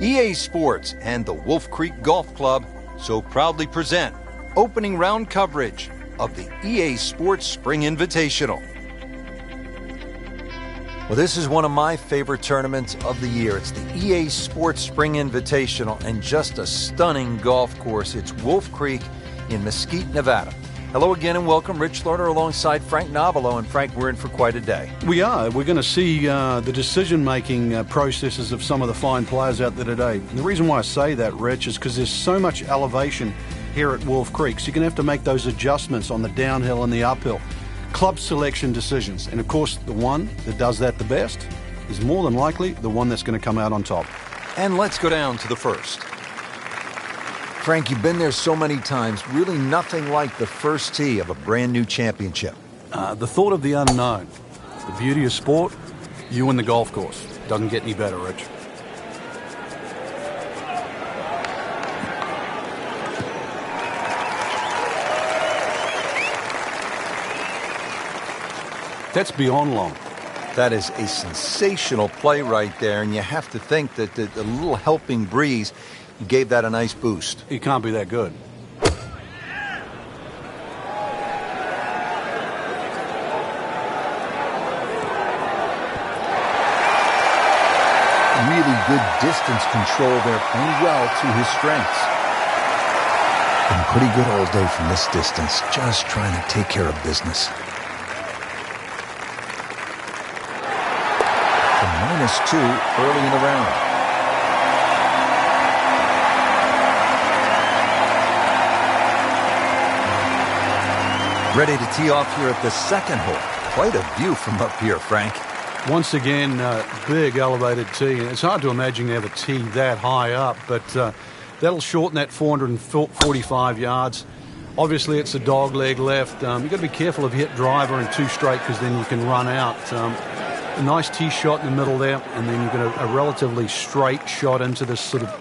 EA Sports and the Wolf Creek Golf Club so proudly present opening round coverage of the EA Sports Spring Invitational. Well, this is one of my favorite tournaments of the year. It's the EA Sports Spring Invitational, and just a stunning golf course. It's Wolf Creek in Mesquite, Nevada. Hello again and welcome. Rich Lerner alongside Frank Novelo. And Frank, we're in for quite a day. We are. We're going to see the decision-making processes of some of the fine players out there today. And the reason why I say that, Rich, is because there's so much elevation here at Wolf Creek. So you're going to have to make those adjustments on the downhill and the uphill. Club selection decisions. And of course, the one that does that the best is more than likely the one that's going to come out on top. And let's go down to the first. Frank, you've been there so many times. Really nothing like the first tee of a brand new championship. The thought of the unknown. The beauty of sport, you and the golf course. Doesn't get any better, Rich. That's beyond long. That is a sensational play right there, and you have to think that the little helping breeze gave that a nice boost. He can't be that good. Really good distance control there, playing well to his strengths. Been pretty good all day from this distance, just trying to take care of business. -2 early in the round. Ready to tee off here at the second hole. Quite a view from up here, Frank. Once again, big elevated tee. It's hard to imagine you have a tee that high up, but that'll shorten that 445 yards. Obviously, it's a dog leg left. You've got to be careful if you hit driver in two straight, because then you can run out. A nice tee shot in the middle there, and then you've got a relatively straight shot into this sort of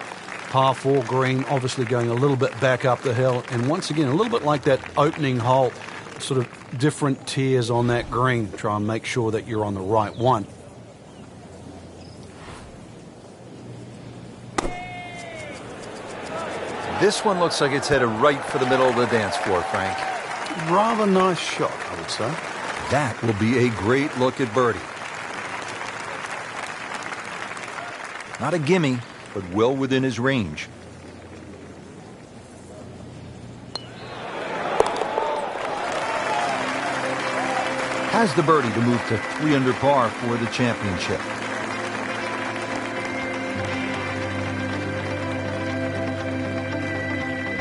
par 4 green, obviously going a little bit back up the hill. And once again, a little bit like that opening hole, sort of different tiers on that green. Try and make sure that you're on the right one. This one looks like it's headed right for the middle of the dance floor, Frank. Rather nice shot, I would say. That will be a great look at birdie. Not a gimme, but well within his range. Has the birdie to move to 3 under par for the championship.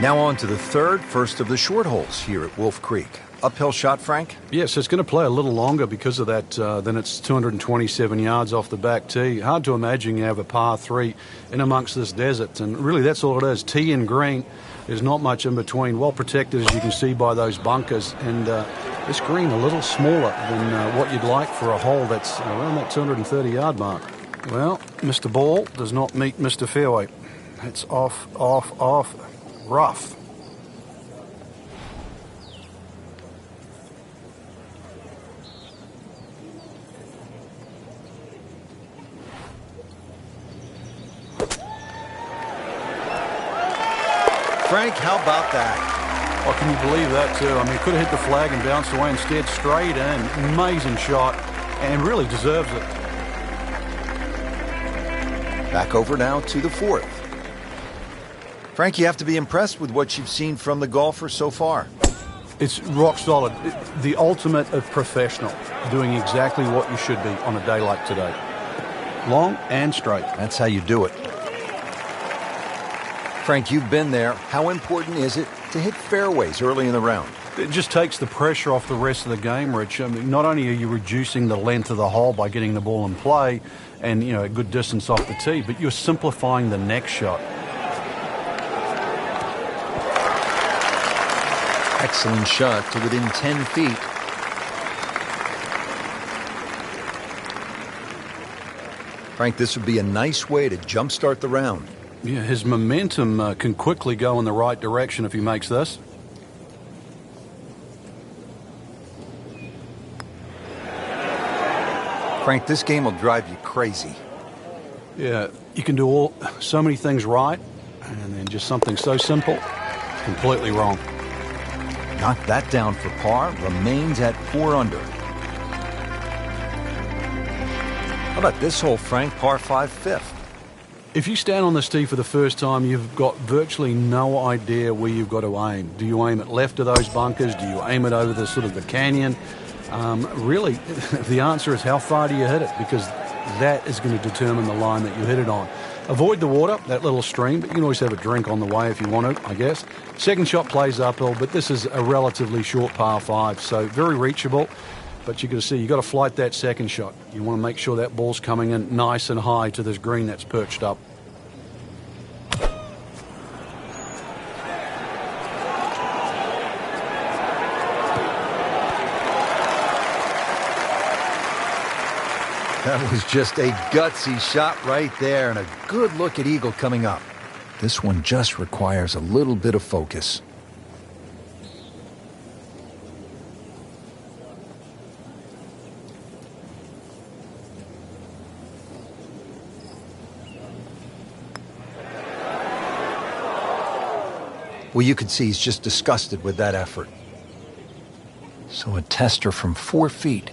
Now on to the first of the short holes here at Wolf Creek. Uphill shot, Frank? Yes, it's going to play a little longer because of that. Then it's 227 yards off the back tee. Hard to imagine you have a par 3 in amongst this desert. And really, that's all it is. Tee and green. There's not much in between. Well protected, as you can see, by those bunkers. And this green a little smaller than what you'd like for a hole that's around that 230-yard mark. Well, Mr. Ball does not meet Mr. Fairway. It's off, rough. Frank, how about that? Oh, can you believe that, too? I mean, could have hit the flag and bounced away, instead straight in. Amazing shot, and really deserves it. Back over now to the fourth. Frank, you have to be impressed with what you've seen from the golfer so far. It's rock solid. The ultimate of professional, doing exactly what you should be on a day like today. Long and straight. That's how you do it. Frank, you've been there. How important is it to hit fairways early in the round? It just takes the pressure off the rest of the game, Rich. I mean, not only are you reducing the length of the hole by getting the ball in play and, a good distance off the tee, but you're simplifying the next shot. Excellent shot to within 10 feet. Frank, this would be a nice way to jumpstart the round. Yeah, his momentum can quickly go in the right direction if he makes this. Frank, this game will drive you crazy. Yeah, you can do so many things right, and then just something so simple, completely wrong. Knocked that down for par, remains at 4 under. How about this hole, Frank? Par 5, 5th. If you stand on this tee for the first time, you've got virtually no idea where you've got to aim. Do you aim it left of those bunkers? Do you aim it over the sort of the canyon? Really, the answer is how far do you hit it, because that is going to determine the line that you hit it on. Avoid the water, that little stream, but you can always have a drink on the way if you want to, I guess. Second shot plays uphill, but this is a relatively short par 5, so very reachable. But you've got to see, you've got to flight that second shot. You want to make sure that ball's coming in nice and high to this green that's perched up. That was just a gutsy shot right there, and a good look at eagle coming up. This one just requires a little bit of focus. Well, you could see he's just disgusted with that effort. So a tester from 4 feet.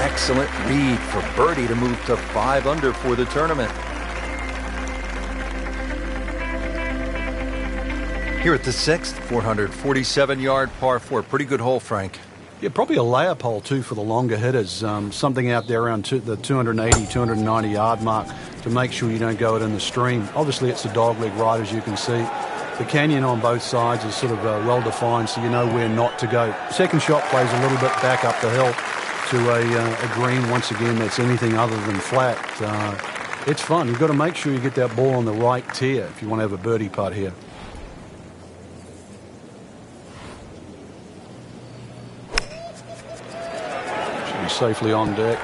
Excellent read for birdie to move to 5 under for the tournament. Here at the 6th, 447-yard par 4. Pretty good hole, Frank. Yeah, probably a layup hole, too, for the longer hitters. Something out there around the 280, 290-yard mark to make sure you don't go it in the stream. Obviously, it's a dogleg right, as you can see. The canyon on both sides is sort of well-defined, so you know where not to go. Second shot plays a little bit back up the hill to a green, once again, that's anything other than flat. It's fun. You've got to make sure you get that ball on the right tier if you want to have a birdie putt here. Safely on deck.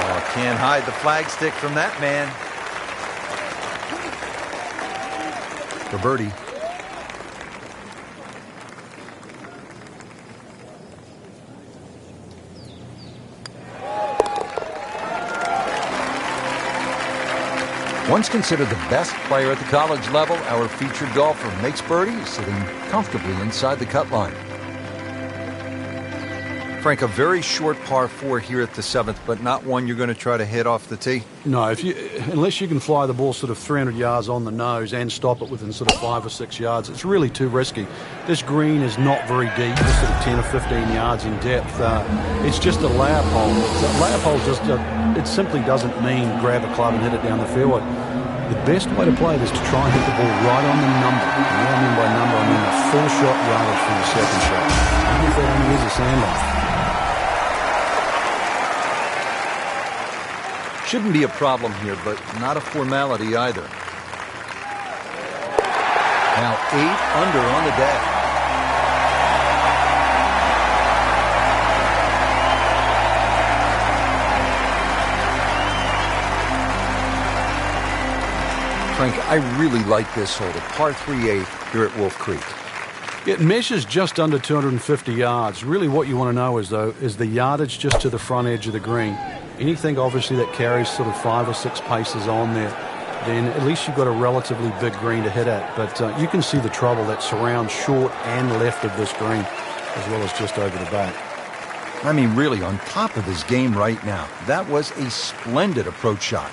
Oh, can't hide the flagstick from that man. For birdie. Once considered the best player at the college level, our featured golfer makes birdie, sitting comfortably inside the cut line. Frank, a very short par 4 here at the 7th, but not one you're going to try to hit off the tee? No, unless you can fly the ball sort of 300 yards on the nose and stop it within sort of 5 or 6 yards, it's really too risky. This green is not very deep, just sort of 10 or 15 yards in depth. It's just a layup hole. A layup hole it simply doesn't mean grab a club and hit it down the fairway. The best way to play it is to try and hit the ball right on the number. And what I mean by number, I mean the full shot yardage from the second shot. Even if that only is a sandbar. Shouldn't be a problem here, but not a formality either. Now 8 under on the day. Frank, I really like this hole, the par 3/8 here at Wolf Creek. It measures just under 250 yards. Really what you want to know is the yardage just to the front edge of the green. Anything, obviously, that carries sort of 5 or 6 paces on there, then at least you've got a relatively big green to hit at. But you can see the trouble that surrounds short and left of this green, as well as just over the back. I mean, really, on top of his game right now. That was a splendid approach shot.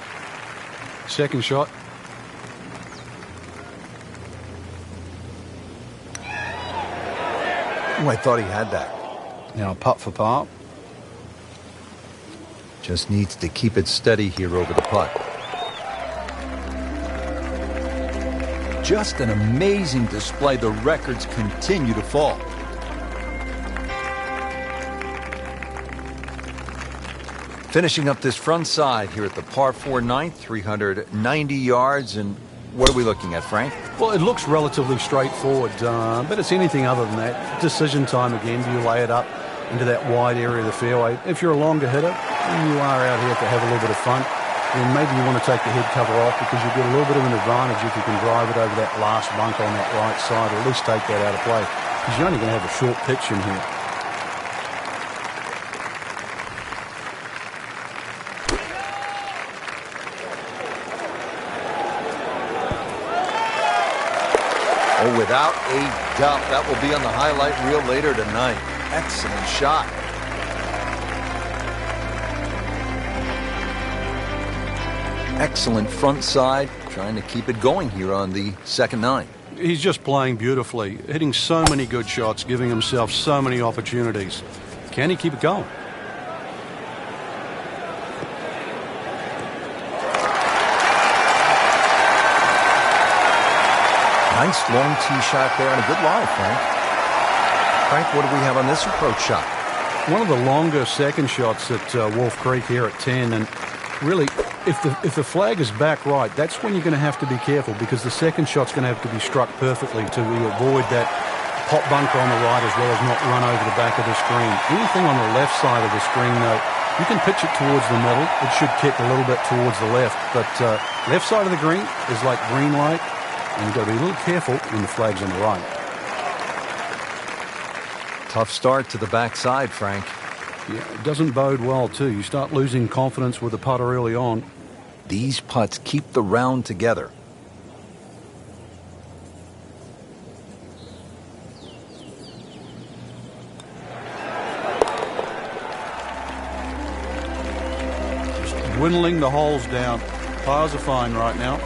Second shot. Oh, I thought he had that. Now, putt for par. Just needs to keep it steady here over the putt. Just an amazing display. The records continue to fall. Finishing up this front side here at the par 4 9th, 390 yards. And what are we looking at, Frank? Well, it looks relatively straightforward, but it's anything other than that. Decision time again. Do you lay it up into that wide area of the fairway? If you're a longer hitter, and you are out here to have a little bit of fun, then maybe you want to take the head cover off, because you get a little bit of an advantage if you can drive it over that last bunker on that right side, or at least take that out of play. He's only going to have a short pitch in here. Oh, without a doubt, that will be on the highlight reel later tonight. Excellent shot. Excellent front side, trying to keep it going here on the second 9. He's just playing beautifully, hitting so many good shots, giving himself so many opportunities. Can he keep it going? Nice long tee shot there and a good lie, Frank. Frank, what do we have on this approach shot? One of the longer second shots at Wolf Creek here at 10, and really, if the flag is back right, that's when you're going to have to be careful, because the second shot's going to have to be struck perfectly to avoid that pop bunker on the right as well as not run over the back of the screen. Anything on the left side of the screen, though, you can pitch it towards the middle. It should kick a little bit towards the left, but left side of the green is like green light, and you've got to be a little careful when the flag's on the right. Tough start to the backside, Frank. Yeah, it doesn't bode well, too. You start losing confidence with the putter early on. These putts keep the round together. Just whittling the holes down. Pars are fine right now.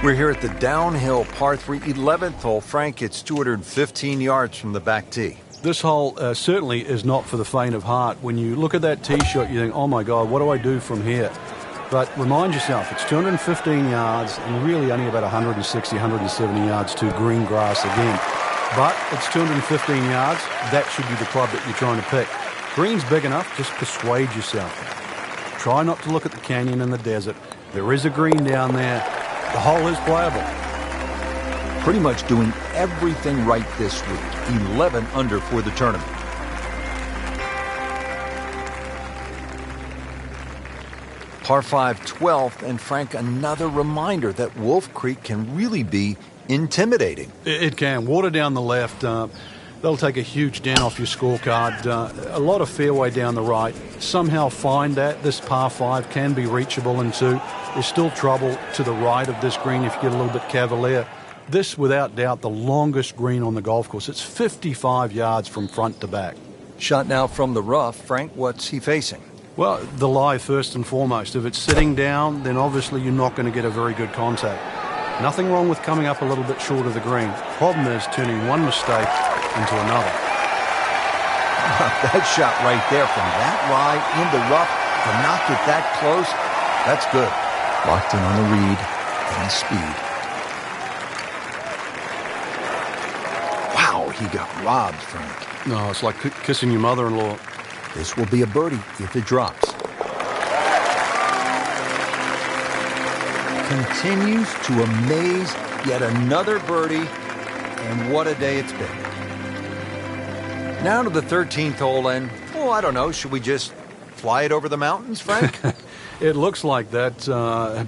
We're here at the downhill par 3 11th hole. Frank, it's 215 yards from the back tee. This hole certainly is not for the faint of heart. When you look at that tee shot, you think, oh my God, what do I do from here? But remind yourself, it's 215 yards and really only about 160, 170 yards to green grass again. But it's 215 yards. That should be the club that you're trying to pick. Green's big enough, just persuade yourself. Try not to look at the canyon and the desert. There is a green down there. The hole is playable. Pretty much doing everything right this week. 11 under for the tournament. Par 5 12th, and Frank, another reminder that Wolf Creek can really be intimidating. It can. Water down the left. They'll take a huge dent off your scorecard. A lot of fairway down the right. Somehow find that. This par 5 can be reachable, and 2. There's still trouble to the right of this green if you get a little bit cavalier. This, without doubt, the longest green on the golf course. It's 55 yards from front to back. Shot now from the rough. Frank, what's he facing? Well, the lie first and foremost. If it's sitting down, then obviously you're not going to get a very good contact. Nothing wrong with coming up a little bit short of the green. Problem is turning one mistake into another. That shot right there from that lie in the rough to knock it that close, that's good. Locked in on the read and the speed. Wow, he got robbed, Frank. No, it's like kissing your mother-in-law. This will be a birdie if it drops. Continues to amaze. Yet another birdie, and what a day it's been. Now to the 13th hole, and, oh, I don't know, should we just fly it over the mountains, Frank? It looks like that,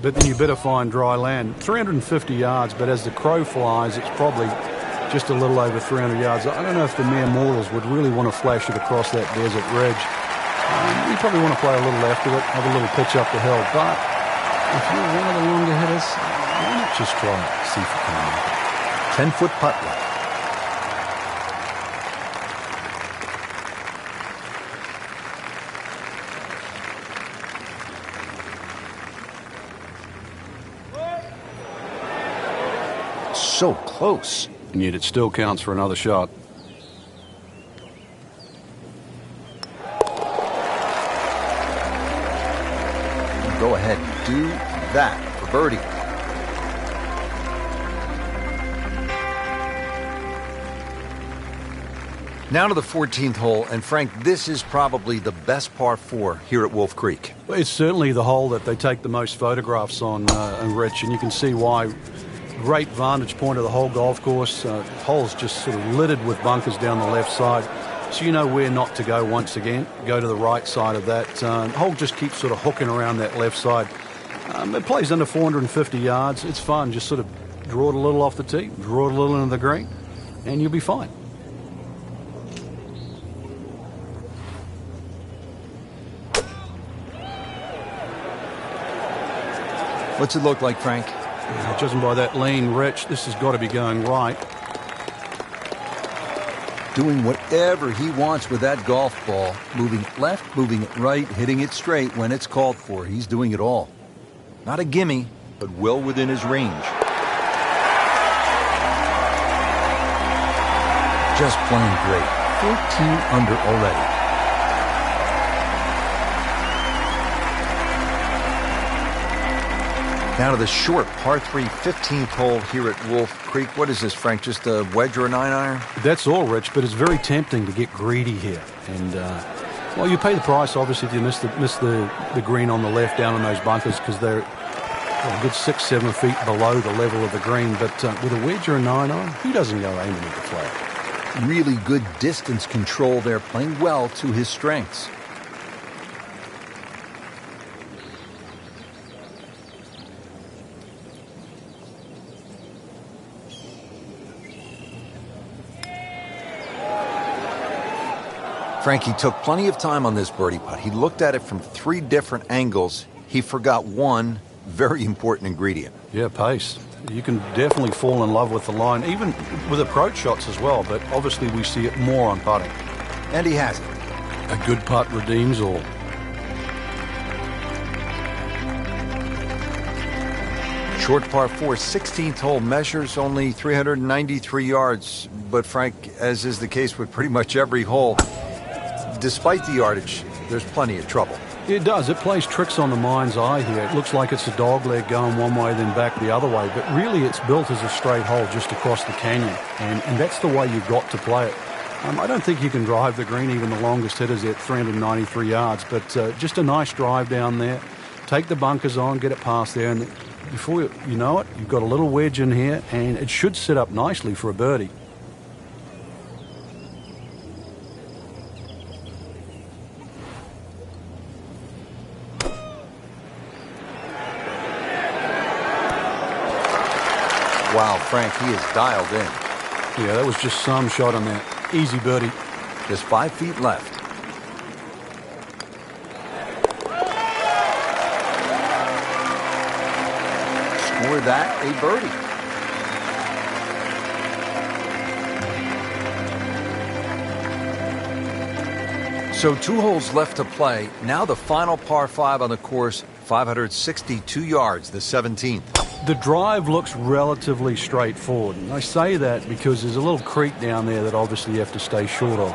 but then you better find dry land. 350 yards, but as the crow flies, it's probably just a little over 300 yards. I don't know if the mere mortals would really want to flash it across that desert ridge. You probably want to play a little after it, have a little pitch up the hill, but if you're one of the longer hitters, why not just try it, see if you can make it. 10-foot putt left. So close. And yet it still counts for another shot. Go ahead and do that for birdie. Now to the 14th hole, and Frank, this is probably the best par 4 here at Wolf Creek. Well, it's certainly the hole that they take the most photographs on, Rich, and you can see why. Great vantage point of the whole golf course. Hole's just sort of littered with bunkers down the left side. So you know where not to go once again. Go to the right side of that. Hole just keeps sort of hooking around that left side. It plays under 450 yards. It's fun, just sort of draw it a little off the tee, draw it a little into the green, and you'll be fine. What's it look like, Frank? Judging by that lean, Rich, this has got to be going right. Doing whatever he wants with that golf ball. Moving it left, moving it right, hitting it straight when it's called for. He's doing it all. Not a gimme, but well within his range. Just playing great. 14 under already. Now to the short par 3 15th hole here at Wolf Creek. What is this, Frank? Just a wedge or a 9-iron? That's all, Rich, but it's very tempting to get greedy here. And, well, you pay the price, obviously, if you miss the green on the left down in those bunkers because they're a good 6-7 feet below the level of the green. But with a wedge or a 9-iron, who doesn't go aiming at the flag? Really good distance control there, playing well to his strengths. Frankie took plenty of time on this birdie putt. He looked at it from 3 different angles. He forgot one very important ingredient. Yeah, pace. You can definitely fall in love with the line, even with approach shots as well, but obviously we see it more on putting. And he has it. A good putt redeems all. Short par 4, 16th hole, measures only 393 yards. But Frank, as is the case with pretty much every hole, despite the yardage, there's plenty of trouble. It does. It plays tricks on the mind's eye here. It looks like it's a dog leg going one way, then back the other way. But really, it's built as a straight hole just across the canyon. And that's the way you've got to play it. I don't think you can drive the green, even the longest hitters at 393 yards. But just a nice drive down there. Take the bunkers on, get it past there. And before you know it, you've got a little wedge in here. And it should sit up nicely for a birdie. Wow, Frank, he is dialed in. Yeah, that was just some shot on that. Easy birdie. Just 5 feet left. Score that a birdie. So 2 holes left to play. Now the final par 5 on the course, 562 yards, the 17th. The drive looks relatively straightforward. And I say that because there's a little creek down there that obviously you have to stay short of.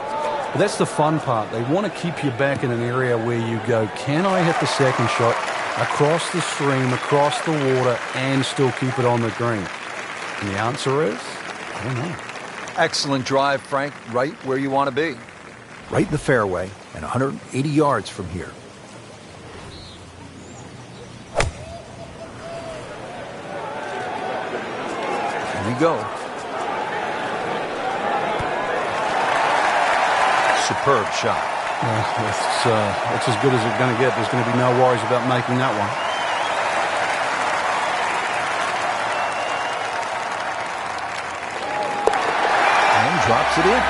But that's the fun part. They want to keep you back in an area where you go, can I hit the second shot across the stream, across the water, and still keep it on the green? And the answer is, I don't know. Excellent drive, Frank, right where you want to be. Right in the fairway and 180 yards from here. Here we go. Superb shot. It's as good as it's going to get. There's going to be no worries about making that one. And drops it in.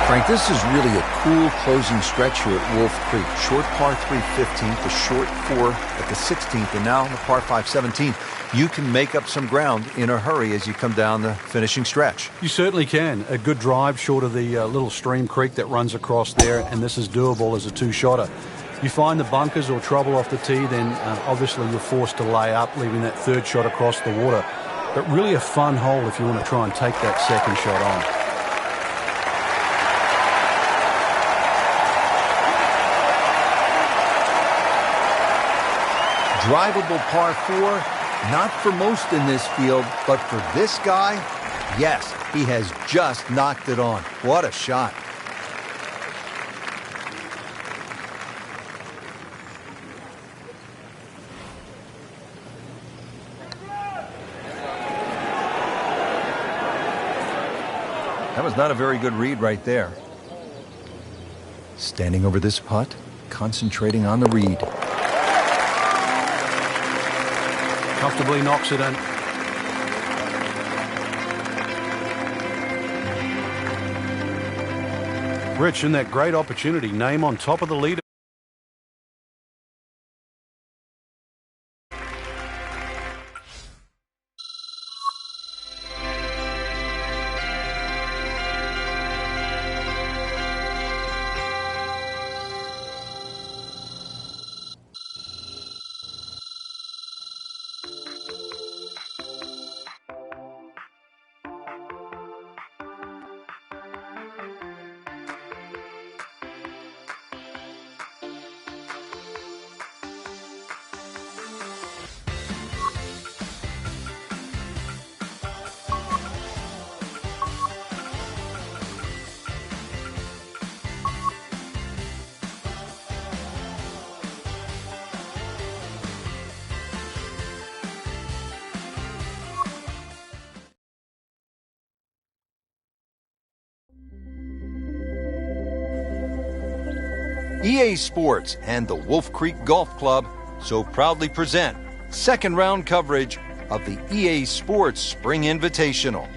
Frank, this is really a cool closing stretch here at Wolf Creek. Short par 3 15th, the short 4 at the 16th, and now the par 5 17th. You can make up some ground in a hurry as you come down the finishing stretch. You certainly can. A good drive short of the little stream creek that runs across there, and this is doable as a 2-shotter. You find the bunkers or trouble off the tee, then obviously you're forced to lay up, leaving that 3rd shot across the water. But really a fun hole if you want to try and take that 2nd shot on. Drivable par 4, not for most in this field, but for this guy, yes, he has just knocked it on. What a shot. That was not a very good read right there. Standing over this putt, concentrating on the read. Comfortably knocks it in. Rich, in that great opportunity, name on top of the leader. EA Sports and the Wolf Creek Golf Club so proudly present second round coverage of the EA Sports Spring Invitational.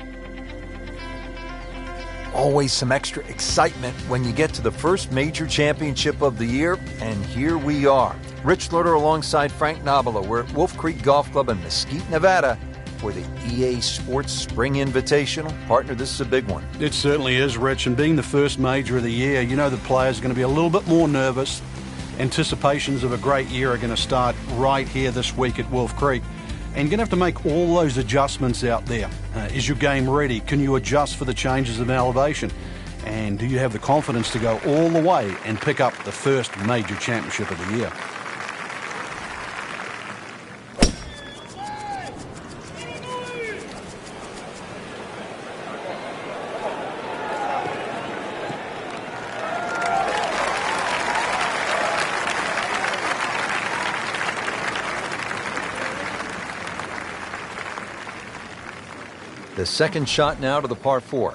Always some extra excitement when you get to the first major championship of the year, and here we are. Rich Loader alongside Frank Nobilo. We're at Wolf Creek Golf Club in Mesquite, Nevada for the EA Sports Spring Invitational. Partner, this is a big one. It certainly is, Rich, and being the first major of the year, you know the players are going to be a little bit more nervous. Anticipations of a great year are going to start right here this week at Wolf Creek. And you're going to have to make all those adjustments out there. Is your game ready? Can you adjust for the changes in elevation? And do you have the confidence to go all the way and pick up the first major championship of the year? The second shot now to the par 4.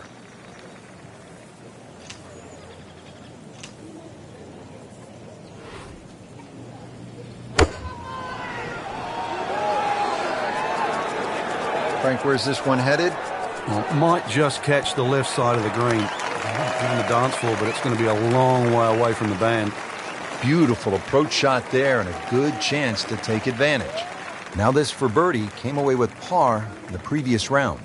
Frank, where's this one headed? Well, might just catch the left side of the green. On the dance floor, but it's going to be a long way away from the band. Beautiful approach shot there and a good chance to take advantage. Now this for birdie, came away with par in the previous round.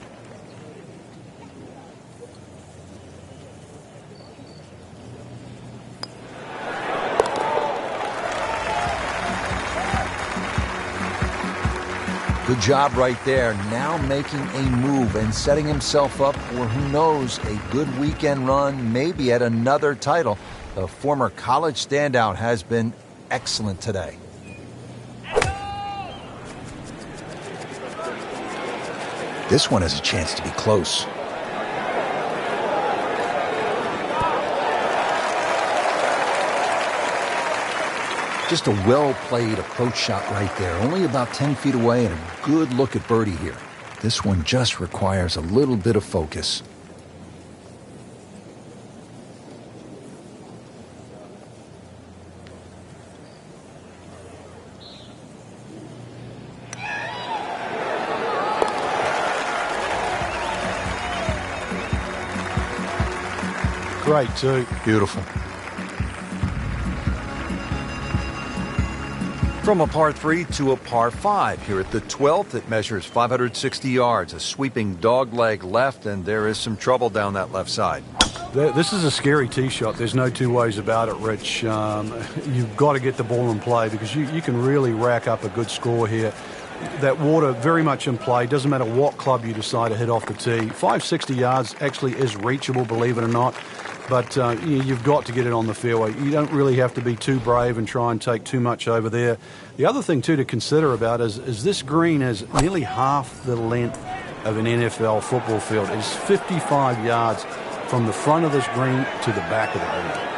Good job right there, now making a move and setting himself up for, who knows, a good weekend run, maybe at another title. The former college standout has been excellent today. This one has a chance to be close. Just a well-played approach shot right there. Only about 10 feet away and a good look at birdie here. This one just requires a little bit of focus. Great too. Beautiful. From a par 3 to a par 5 here at the 12th. It measures 560 yards, a sweeping dogleg left, and there is some trouble down that left side. This is a scary tee shot. There's no two ways about it, Rich. You've got to get the ball in play because you can really rack up a good score here. That water very much in play. Doesn't matter what club you decide to hit off the tee. 560 yards actually is reachable, believe it or not. But you've got to get it on the fairway. You don't really have to be too brave and try and take too much over there. The other thing, too, to consider about is this green is nearly half the length of an NFL football field. It's 55 yards from the front of this green to the back of the green.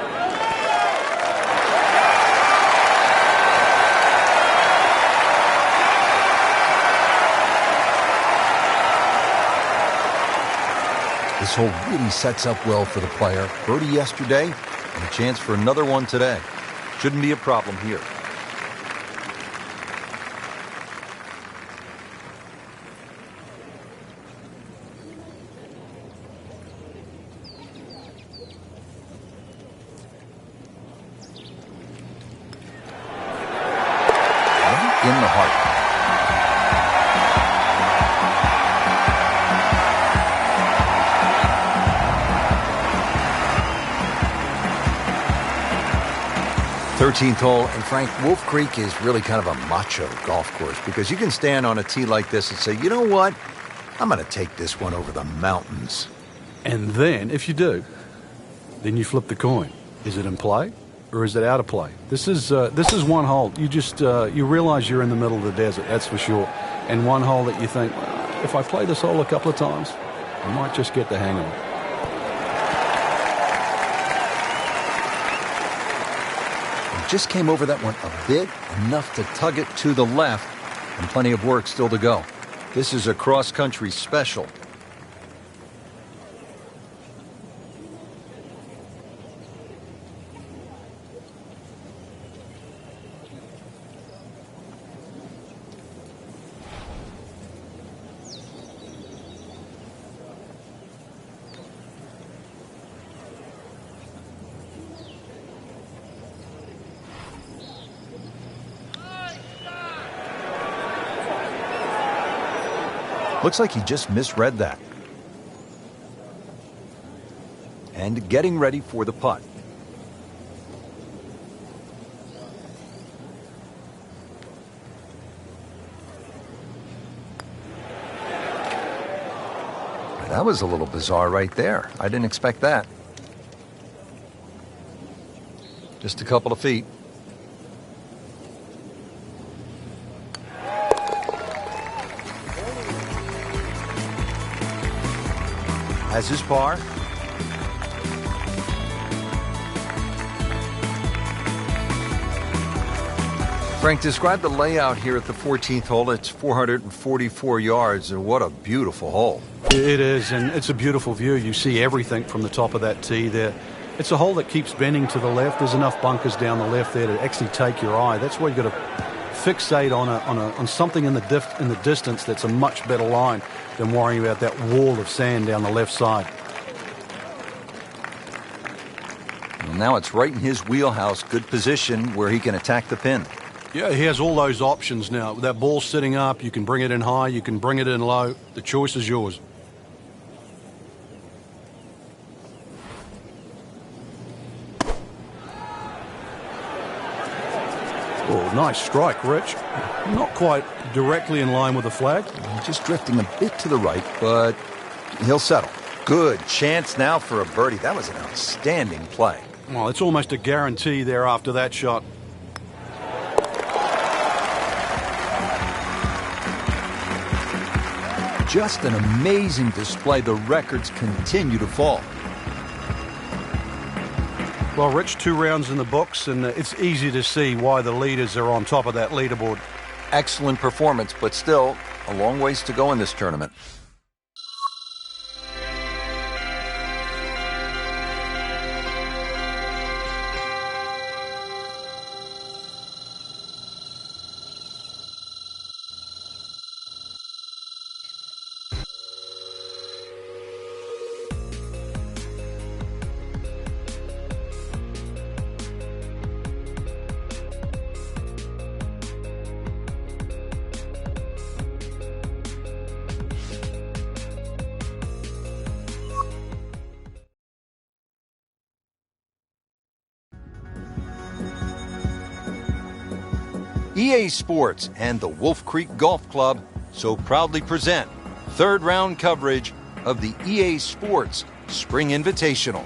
This hole really sets up well for the player. Birdie yesterday and a chance for another one today. Shouldn't be a problem here. In the heart. Thirteenth hole, and Frank, Wolf Creek is really kind of a macho golf course because you can stand on a tee like this and say, you know what, I'm going to take this one over the mountains. And then, if you do, then you flip the coin. Is it in play? Or is it out of play? This is one hole. You just you realize you're in the middle of the desert, that's for sure. And one hole that you think, well, if I play this hole a couple of times, I might just get the hang of it. Just came over that one a bit, enough to tug it to the left, and plenty of work still to go. This is a cross-country special. Looks like he just misread that. And getting ready for the putt. That was a little bizarre right there. I didn't expect that. Just a couple of feet. Has his par. Frank, describe the layout here at the 14th hole. It's 444 yards, and what a beautiful hole. It is, and it's a beautiful view. You see everything from the top of that tee there. It's a hole that keeps bending to the left. There's enough bunkers down the left there to actually take your eye. That's why you've got to fixate on something in the distance that's a much better line than worrying about that wall of sand down the left side. Well, now it's right in his wheelhouse. Good position where he can attack the pin. Yeah, he has all those options now. With that ball sitting up, you can bring it in high, you can bring it in low. The choice is yours. Oh, nice strike, Rich. Not quite directly in line with the flag. Just drifting a bit to the right, but he'll settle. Good chance now for a birdie. That was an outstanding play. Well, it's almost a guarantee there after that shot. Just an amazing display. The records continue to fall. Well, Rich, 2 rounds in the books, and it's easy to see why the leaders are on top of that leaderboard. Excellent performance, but still a long ways to go in this tournament. EA Sports and the Wolf Creek Golf Club so proudly present third round coverage of the EA Sports Spring Invitational.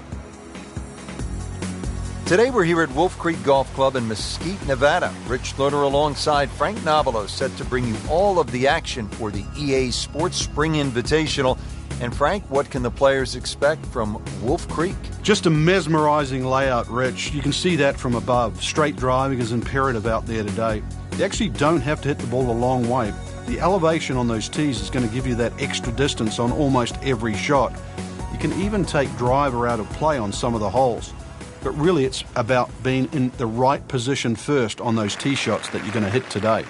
Today we're here at Wolf Creek Golf Club in Mesquite, Nevada. Rich Lerner alongside Frank Nobilo set to bring you all of the action for the EA Sports Spring Invitational. And Frank, what can the players expect from Wolf Creek? Just a mesmerizing layout, Rich. You can see that from above. Straight driving is imperative out there today. You actually don't have to hit the ball a long way. The elevation on those tees is going to give you that extra distance on almost every shot. You can even take driver out of play on some of the holes. but really it's about being in the right position first on those tee shots that you're going to hit today.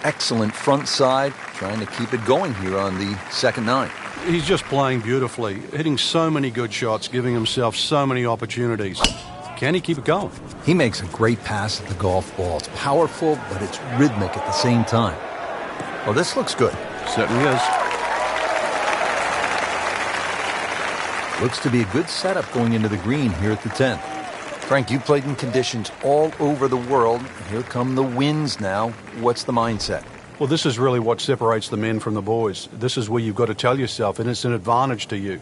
Excellent front side, trying to keep it going here on the second 9. He's just playing beautifully, hitting so many good shots, giving himself so many opportunities. Can he keep it going? He makes a great pass at the golf ball. It's powerful, but it's rhythmic at the same time. Well, this looks good. Certainly is. Looks to be a good setup going into the green here at the 10th. Frank, you played in conditions all over the world. Here come the winds now. What's the mindset? Well, this is really what separates the men from the boys. This is where you've got to tell yourself, and it's an advantage to you.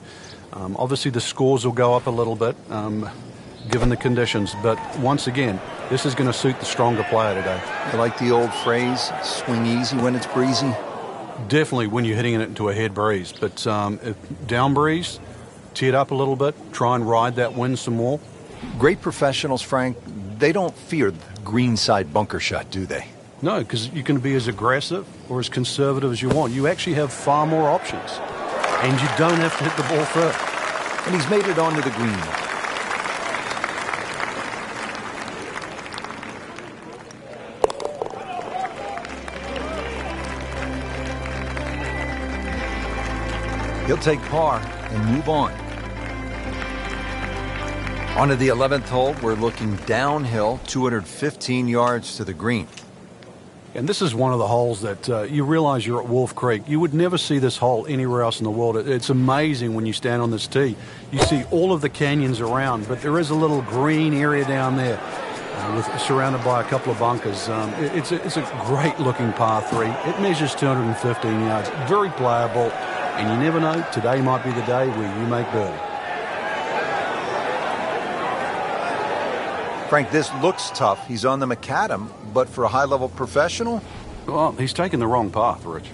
Obviously, the scores will go up a little bit, given the conditions. But once again, this is going to suit the stronger player today. I like the old phrase, swing easy when it's breezy. Definitely when you're hitting it into a head breeze. But if down breeze, tee it up a little bit, try and ride that wind some more. Great professionals, Frank, they don't fear the green side bunker shot, do they? No, because you can be as aggressive or as conservative as you want. You actually have far more options. And you don't have to hit the ball first. And he's made it onto the green. He'll take par and move on. On to the 11th hole, we're looking downhill, 215 yards to the green. And this is one of the holes that you realize you're at Wolf Creek. You would never see this hole anywhere else in the world. It's amazing when you stand on this tee. You see all of the canyons around, but there is a little green area down there surrounded by a couple of bunkers. It's a great-looking par 3. It measures 215 yards. Very playable, and you never know, today might be the day where you make birdie. Frank, this looks tough. He's on the macadam, but for a high-level professional? Well, he's taken the wrong path, Rich.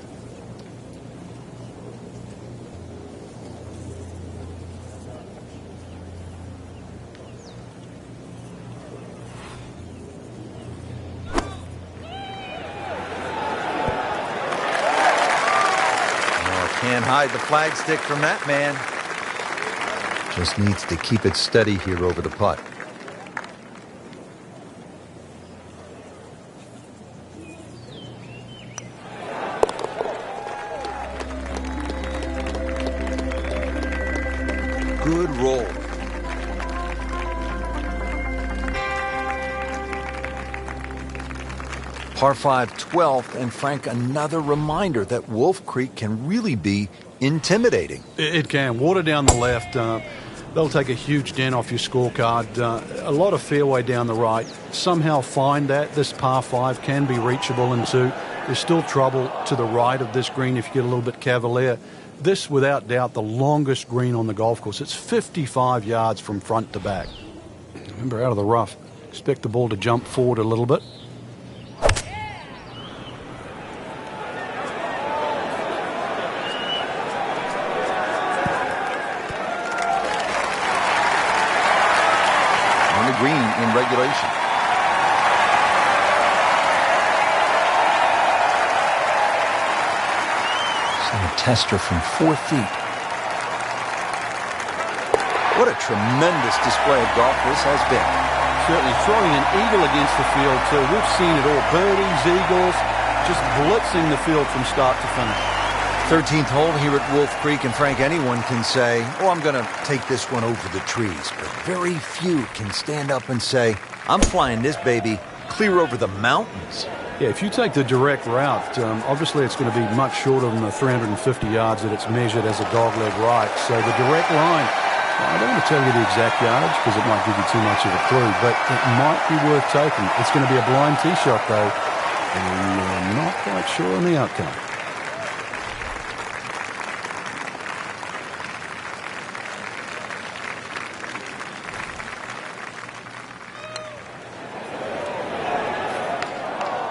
Can't hide the flagstick from that man. Just needs to keep it steady here over the putt. Good roll. Par 5, 12th, and Frank, another reminder that Wolf Creek can really be intimidating. It can. Water down the left. They'll take a huge dent off your scorecard. A lot of fairway down the right. Somehow find that. This par 5 can be reachable in 2. There's still trouble to the right of this green if you get a little bit cavalier. This, without doubt, the longest green on the golf course. It's 55 yards from front to back. Remember, out of the rough. Expect the ball to jump forward a little bit. On the green in regulation. Tester from 4 feet. What a tremendous display of golf this has been. Certainly throwing an eagle against the field too. We've seen it all. Birdies, eagles, just blitzing the field from start to finish. 13th hole here at Wolf Creek, and Frank, anyone can say, oh, I'm going to take this one over the trees. But very few can stand up and say, I'm flying this baby clear over the mountains. Yeah, if you take the direct route, obviously it's going to be much shorter than the 350 yards that it's measured as a dogleg right. So the direct line, I don't want to tell you the exact yardage because it might give you too much of a clue, but it might be worth taking. It's going to be a blind tee shot, though, and I'm not quite sure on the outcome.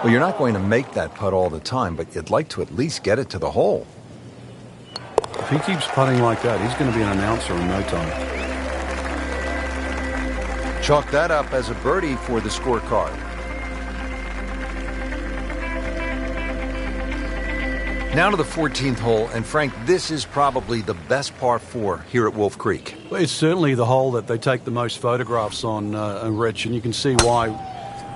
Well, you're not going to make that putt all the time, but you'd like to at least get it to the hole. If he keeps putting like that, he's going to be an announcer in no time. Chalk that up as a birdie for the scorecard. Now to the 14th hole, and Frank, this is probably the best par 4 here at Wolf Creek. Well, it's certainly the hole that they take the most photographs on, Rich, and you can see why.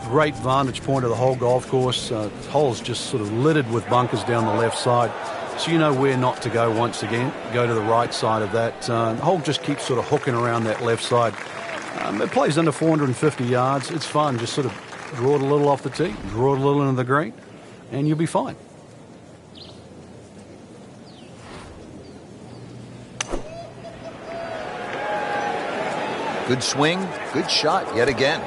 Great vantage point of the whole golf course. The hole's just sort of littered with bunkers down the left side, so you know where not to go once again. Go to the right side of that. The hole just keeps sort of hooking around that left side. It plays under 450 yards. It's fun. Just sort of draw it a little off the tee, draw it a little into the green, and you'll be fine. Good swing, good shot yet again.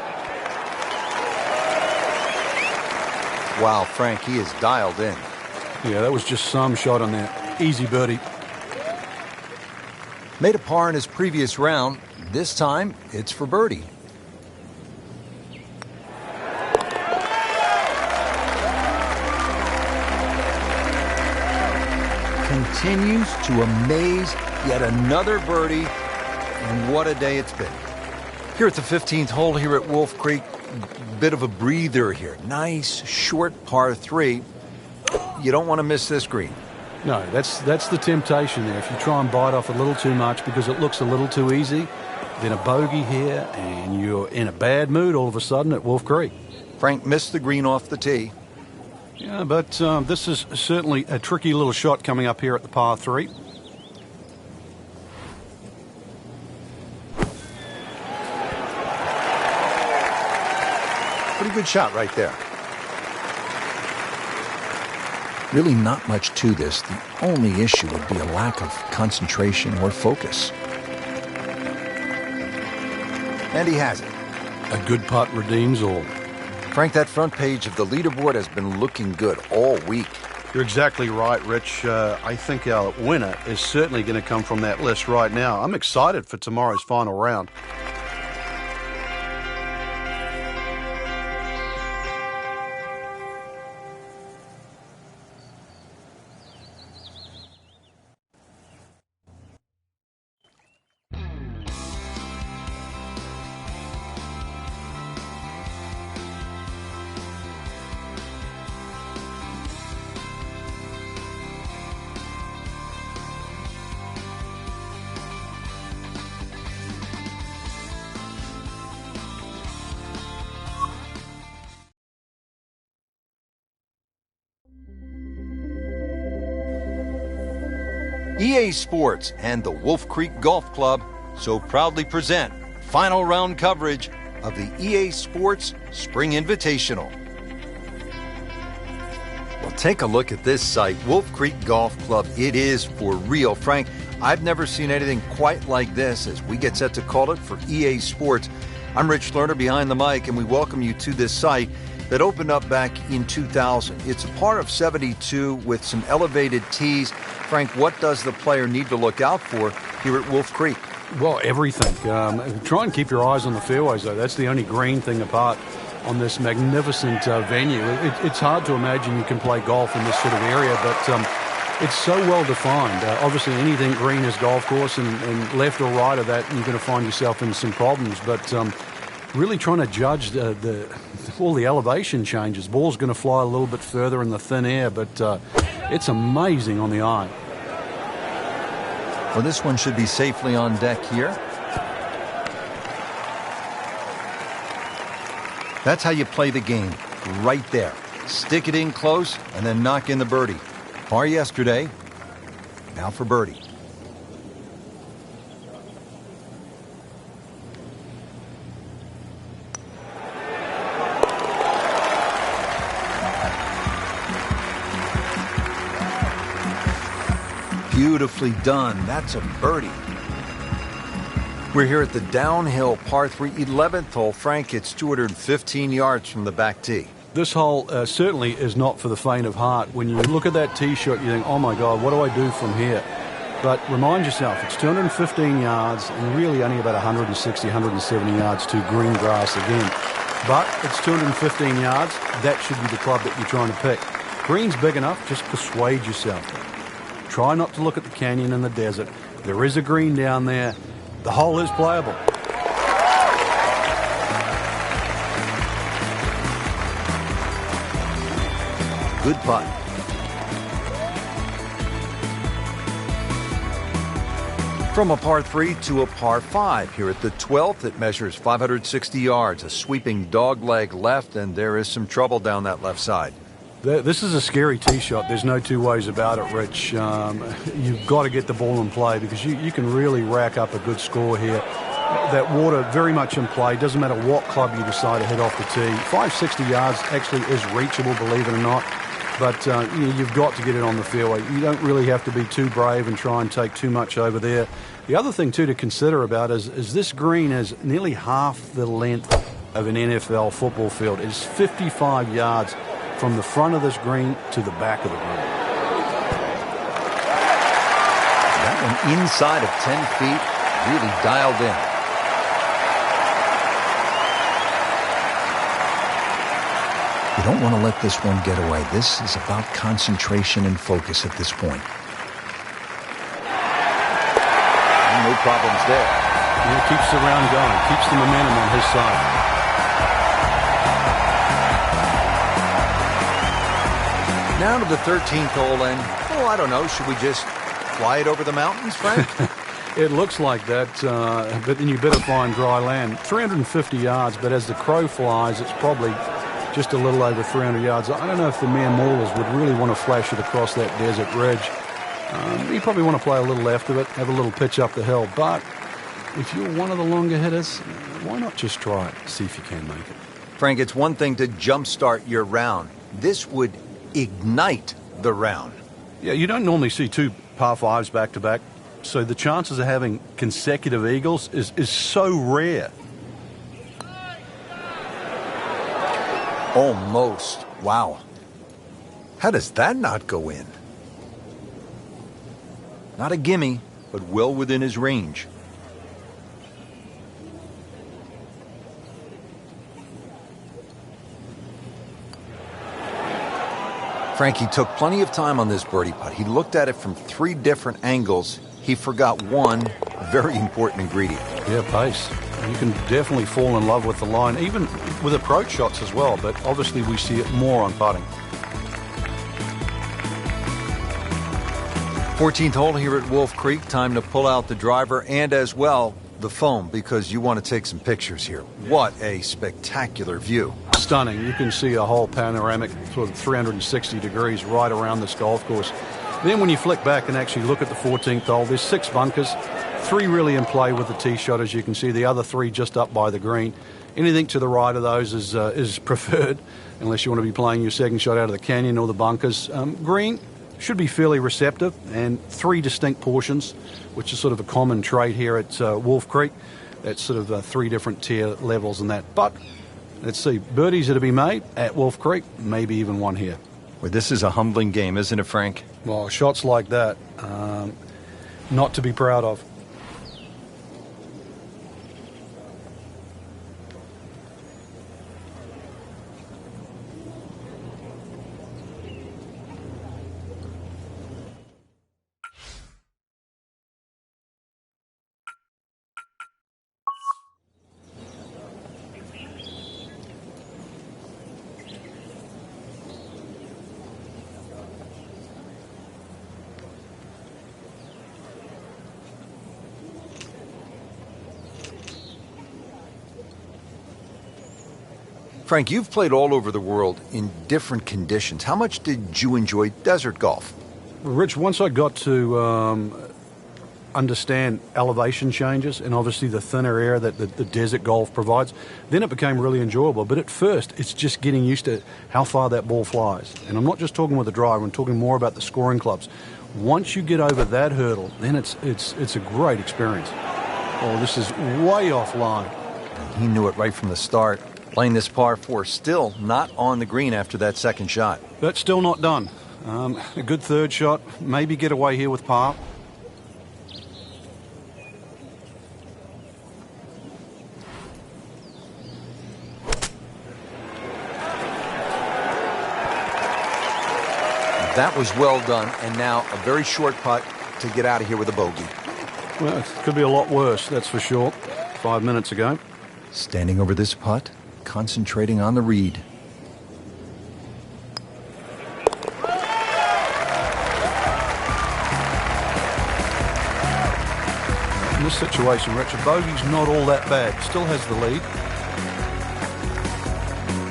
Wow, Frank, he is dialed in. Yeah, that was just some shot on there. Easy birdie. Made a par in his previous round. This time, it's for birdie. Continues to amaze. Yet another birdie. And what a day it's been. Here at the 15th hole here at Wolf Creek, bit of a breather here. Nice, short par 3. You don't want to miss this green. No, that's the temptation there. If you try and bite off a little too much because it looks a little too easy, then a bogey here and you're in a bad mood all of a sudden at Wolf Creek. Frank missed the green off the tee. Yeah, but this is certainly a tricky little shot coming up here at the par 3. Pretty good shot right there. Really not much to this. The only issue would be a lack of concentration or focus. And he has it. A good putt redeems all. Frank, that front page of the leaderboard has been looking good all week. You're exactly right, Rich. I think our winner is certainly going to come from that list right now. I'm excited for tomorrow's final round. EA Sports and the Wolf Creek Golf Club so proudly present final round coverage of the EA Sports Spring Invitational. Well, take a look at this site, Wolf Creek Golf Club. It is for real. Frank, I've never seen anything quite like this as we get set to call it for EA Sports. I'm Rich Lerner behind the mic, and we welcome you to this site that opened up back in 2000. It's a par of 72 with some elevated tees. Frank, what does the player need to look out for here at Wolf Creek? Well, everything. Try and keep your eyes on the fairways, though. That's the only green thing apart on this magnificent venue. It's hard to imagine you can play golf in this sort of area, but it's so well defined. Obviously, anything green is golf course, and left or right of that, you're going to find yourself in some problems. But really trying to judge all the elevation changes. Ball's going to fly a little bit further in the thin air, but it's amazing on the eye. Well, this one should be safely on deck here. That's how you play the game, right there. Stick it in close and then knock in the birdie. Par yesterday, now for birdie. Beautifully done. That's a birdie. We're here at the downhill par 3 11th hole. Frank, it's 215 yards from the back tee. This hole certainly is not for the faint of heart. When you look at that tee shot, you think, oh my God, what do I do from here? But remind yourself, it's 215 yards and really only about 160, 170 yards to green grass again. But it's 215 yards. That should be the club that you're trying to pick. Green's big enough, just persuade yourself. Try not to look at the canyon and the desert. There is a green down there. The hole is playable. Good putt. From a par 3 to a par 5 here at the 12th. It measures 560 yards, a sweeping dogleg left, and there is some trouble down that left side. This is a scary tee shot. There's no two ways about it, Rich. You've got to get the ball in play because you can really rack up a good score here. That water very much in play. Doesn't matter what club you decide to hit off the tee. 560 yards actually is reachable, believe it or not. But you've got to get it on the fairway. You don't really have to be too brave and try and take too much over there. The other thing, too, to consider about is this green is nearly half the length of an NFL football field. It's 55 yards from the front of this green to the back of the green. That one inside of 10 feet, really dialed in. You don't want to let this one get away. This is about concentration and focus at this point. No problems there. Yeah, keeps the round going, keeps the momentum on his side. Now to the 13th hole, and, I don't know, should we just fly it over the mountains, Frank? It looks like that, but then you better find dry land. 350 yards, but as the crow flies, it's probably just a little over 300 yards. I don't know if the mere mortals would really want to flash it across that desert ridge. You probably want to play a little left of it, have a little pitch up the hill. But if you're one of the longer hitters, why not just try it, see if you can make it. Frank, it's one thing to jumpstart your round. This would ignite the round. Yeah, you don't normally see two par fives back-to-back, so the chances of having consecutive eagles is so rare. Almost. Wow. How does that not go in? Not a gimme, but well within his range. Frankie took plenty of time on this birdie putt. He looked at it from 3 different angles. He forgot one very important ingredient. Yeah, pace. You can definitely fall in love with the line, even with approach shots as well, but obviously we see it more on putting. 14th hole here at Wolf Creek. Time to pull out the driver and as well the foam because you want to take some pictures here. What a spectacular view. Stunning. You can see a whole panoramic sort of 360 degrees right around this golf course. Then when you flick back and actually look at the 14th hole, there's 6 bunkers. 3 really in play with the tee shot, as you can see. The other 3 just up by the green. Anything to the right of those is preferred, unless you want to be playing your second shot out of the canyon or the bunkers. Green should be fairly receptive, and 3 distinct portions, which is sort of a common trait here at Wolf Creek. That's sort of 3 different tier levels in that. But let's see, birdies are to be made at Wolf Creek, maybe even one here. Well, this is a humbling game, isn't it, Frank? Well, shots like that, not to be proud of. Frank, you've played all over the world in different conditions. How much did you enjoy desert golf? Rich, once I got to understand elevation changes and obviously the thinner air that the desert golf provides, then it became really enjoyable. But at first, it's just getting used to how far that ball flies. And I'm not just talking with the driver, I'm talking more about the scoring clubs. Once you get over that hurdle, then it's a great experience. Oh, this is way offline. He knew it right from the start. Playing this par 4, still not on the green after that second shot. That's still not done. A good third shot, maybe get away here with par. That was well done, and now a very short putt to get out of here with a bogey. Well, it could be a lot worse, that's for sure. 5 minutes ago. Standing over this putt, concentrating on the read. this situation, Richard, bogey's not all that bad. Still has the lead.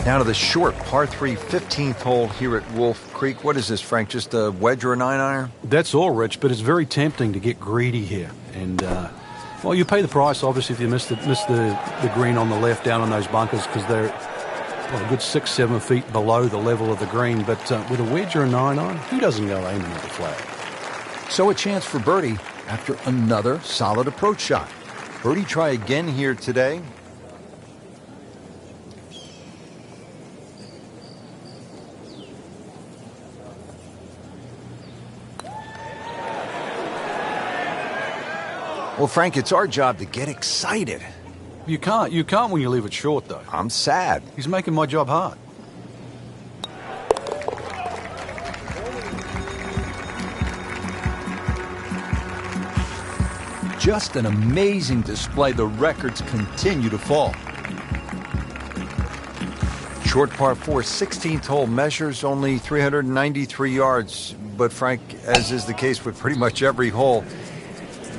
Now to the short par 3 15th hole here at Wolf Creek. What is this, Frank? Just a wedge or a 9-iron? That's all, Rich, but it's very tempting to get greedy here. And, well, you pay the price, obviously, if you miss the green on the left down on those bunkers because they're a good 6-7 feet below the level of the green. But with a wedge or a 9-iron, who doesn't go aiming at the flag? So a chance for birdie after another solid approach shot. Birdie try again here today. Well, Frank, it's our job to get excited. You can't when you leave it short, though. I'm sad. He's making my job hard. Just an amazing display. The records continue to fall. Short par 4 16th hole measures only 393 yards. But, Frank, as is the case with pretty much every hole,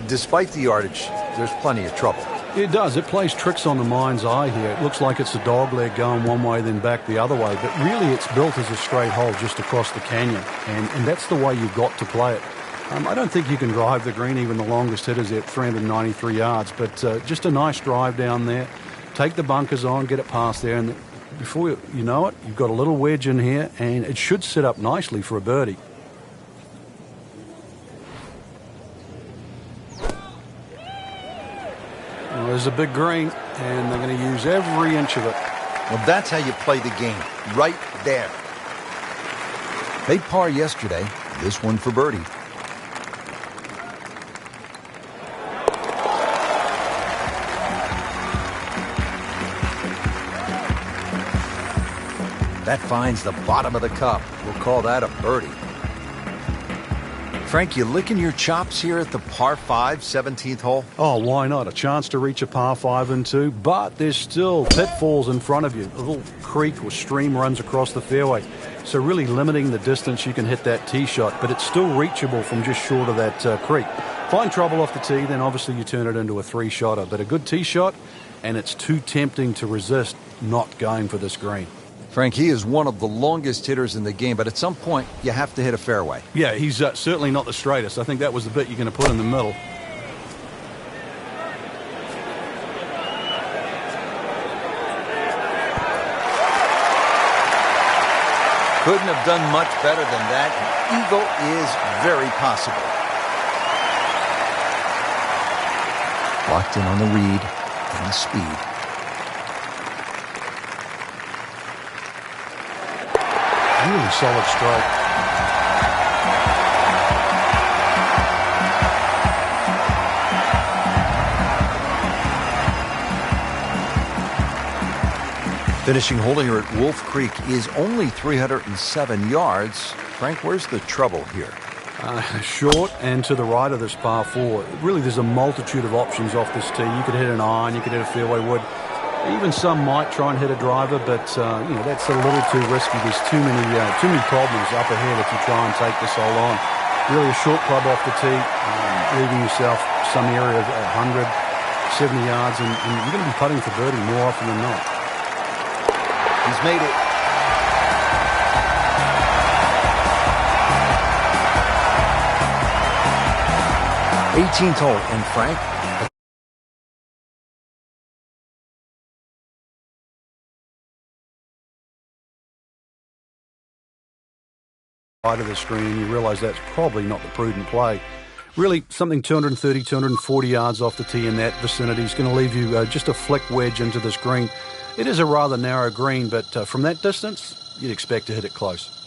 despite the yardage, there's plenty of trouble. It does. It plays tricks on the mind's eye here. It looks like it's a dog leg going one way, then back the other way. But really, it's built as a straight hole just across the canyon. And that's the way you've got to play it. I don't think you can drive the green, even the longest hitters at 393 yards. But just a nice drive down there. Take the bunkers on, get it past there. And before you know it, you've got a little wedge in here. And it should set up nicely for a birdie. Well, there's a big green, and they're going to use every inch of it. Well, that's how you play the game, right there. Made par yesterday, this one for birdie. That finds the bottom of the cup. We'll call that a birdie. Frank, you licking your chops here at the par 5 17th hole? Oh, why not? A chance to reach a par 5 and 2, but there's still pitfalls in front of you. A little creek or stream runs across the fairway. So really limiting the distance you can hit that tee shot, but it's still reachable from just short of that creek. Find trouble off the tee, then obviously you turn it into a 3-shotter. But a good tee shot, and it's too tempting to resist not going for this green. Frank, he is one of the longest hitters in the game, but at some point, you have to hit a fairway. Yeah, he's certainly not the straightest. I think that was the bit you're going to put in the middle. Couldn't have done much better than that. An eagle is very possible. Locked in on the read and the speed. Really solid stroke. Finishing hole here at Wolf Creek is only 307 yards. Frank, where's the trouble here? Short and to the right of this par 4. Really, there's a multitude of options off this tee. You could hit an iron, you could hit a fairway wood. Even some might try and hit a driver, but that's a little too risky. There's too many problems up ahead if you try and take this hole on. Really a short club off the tee, leaving yourself some area of 100, 70 yards, and you're going to be putting for birdie more often than not. He's made it. '18th hole, and Frank, side of the screen, you realize that's probably not the prudent play. Really, something 230, 240 yards off the tee in that vicinity is going to leave you just a flick wedge into this green. It is a rather narrow green, but from that distance, you'd expect to hit it close.